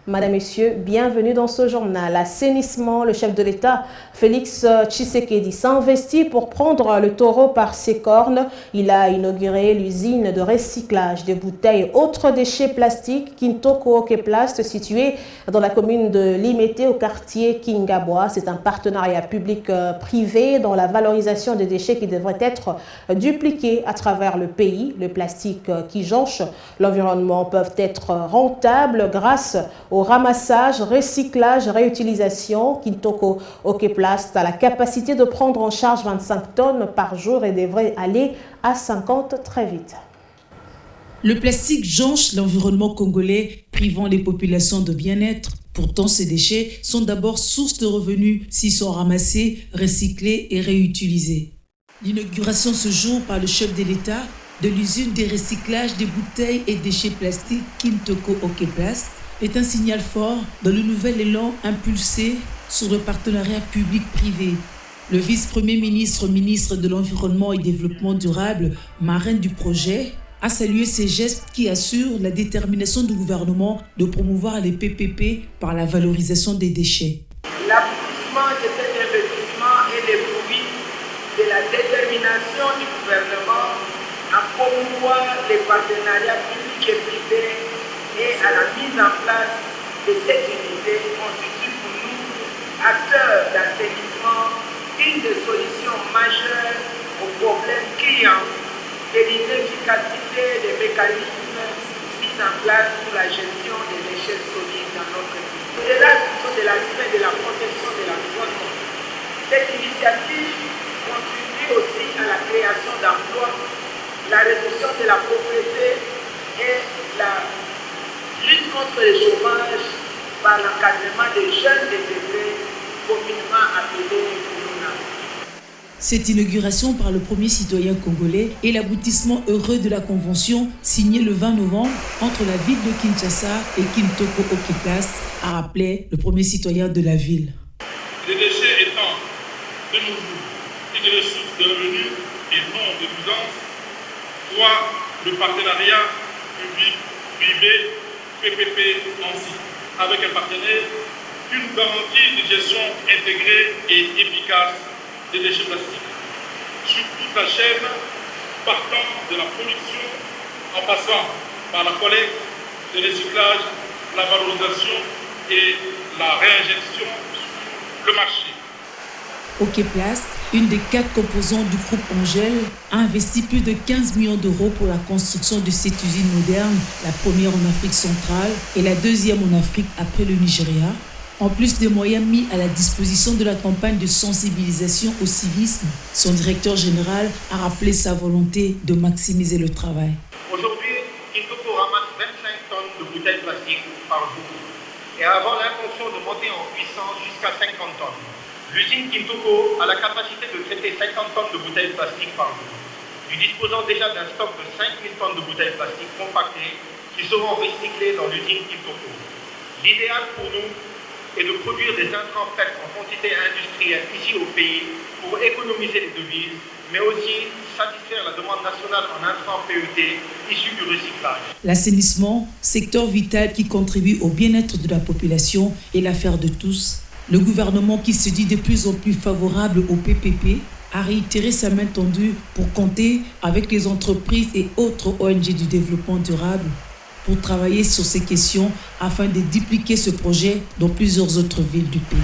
Madame, Messieurs, bienvenue dans ce journal. Assainissement, le chef de l'État, Félix Tshisekedi, s'investit pour prendre le taureau par ses cornes. Il a inauguré l'usine de recyclage des bouteilles et autres déchets plastiques Kintoko Okeplast, située dans la commune de Limete au quartier Kingabwa. C'est un partenariat public-privé dans la valorisation des déchets qui devrait être dupliqués à travers le pays. Le plastique qui jonche l'environnement peuvent être rentables grâce au ramassage, recyclage, réutilisation. Kintoko Okeplast a la capacité de prendre en charge 25 tonnes par jour et devrait aller à 50 très vite. Le plastique jonche l'environnement congolais, privant les populations de bien-être. Pourtant, ces déchets sont d'abord source de revenus s'ils sont ramassés, recyclés et réutilisés. L'inauguration ce jour par le chef de l'État de l'usine de recyclage des bouteilles et déchets plastiques Kintoko Okeplast est un signal fort dans le nouvel élan impulsé sur le partenariat public-privé. Le vice-premier ministre, ministre de l'Environnement et Développement durable, marraine du projet, a salué ces gestes qui assurent la détermination du gouvernement de promouvoir les PPP par la valorisation des déchets. L'aboutissement de cet investissement est le fruit de la détermination du gouvernement à promouvoir les partenariats publics et privés et à la mise en place de cette unité constitue pour nous, acteurs d'assainissement, une des solutions majeures aux problèmes clients et l'inefficacité des mécanismes mis en place pour la gestion des déchets solides dans notre pays. Au-delà de l'aspect de la protection de l'environnement, cette initiative contribue aussi à la création d'emplois, la réduction de la pauvreté et la lutte contre le chômage par l'encadrement des jeunes désœuvrés, communément appelés Corona. Cette inauguration par le premier citoyen congolais est l'aboutissement heureux de la convention signée le 20 novembre entre la ville de Kinshasa et Kintoko Okeplast, a rappelé le premier citoyen de la ville. Les déchets étant de nos jours une ressource de revenus et non de nuisance, le partenariat public-privé PPP Nancy, avec un partenaire, une garantie de gestion intégrée et efficace des déchets plastiques sur toute la chaîne, partant de la production, en passant par la collecte, le recyclage, la valorisation et la réinjection sur le marché. Okeplast, une des 4 composants du groupe Angèle, a investi plus de 15 millions d'euros pour la construction de cette usine moderne, la première en Afrique centrale et la deuxième en Afrique après le Nigeria, en plus des moyens mis à la disposition de la campagne de sensibilisation au civisme. Son directeur général a rappelé sa volonté de maximiser le travail. Aujourd'hui, Kintoko ramasse 25 tonnes de bouteilles plastiques par jour et avons l'intention de monter en puissance jusqu'à 50 tonnes. L'usine Kintoko a la capacité de traiter 50 tonnes de bouteilles plastiques par jour. Nous disposons déjà d'un stock de 5000 tonnes de bouteilles plastiques compactées qui seront recyclées dans l'usine Kintoko. L'idéal pour nous est de produire des intrants PET en quantité industrielle ici au pays pour économiser les devises, mais aussi satisfaire la demande nationale en intrants PET issus du recyclage. L'assainissement, secteur vital qui contribue au bien-être de la population, est l'affaire de tous. Le gouvernement qui se dit de plus en plus favorable au PPP a réitéré sa main tendue pour compter avec les entreprises et autres ONG du développement durable pour travailler sur ces questions afin de dupliquer ce projet dans plusieurs autres villes du pays.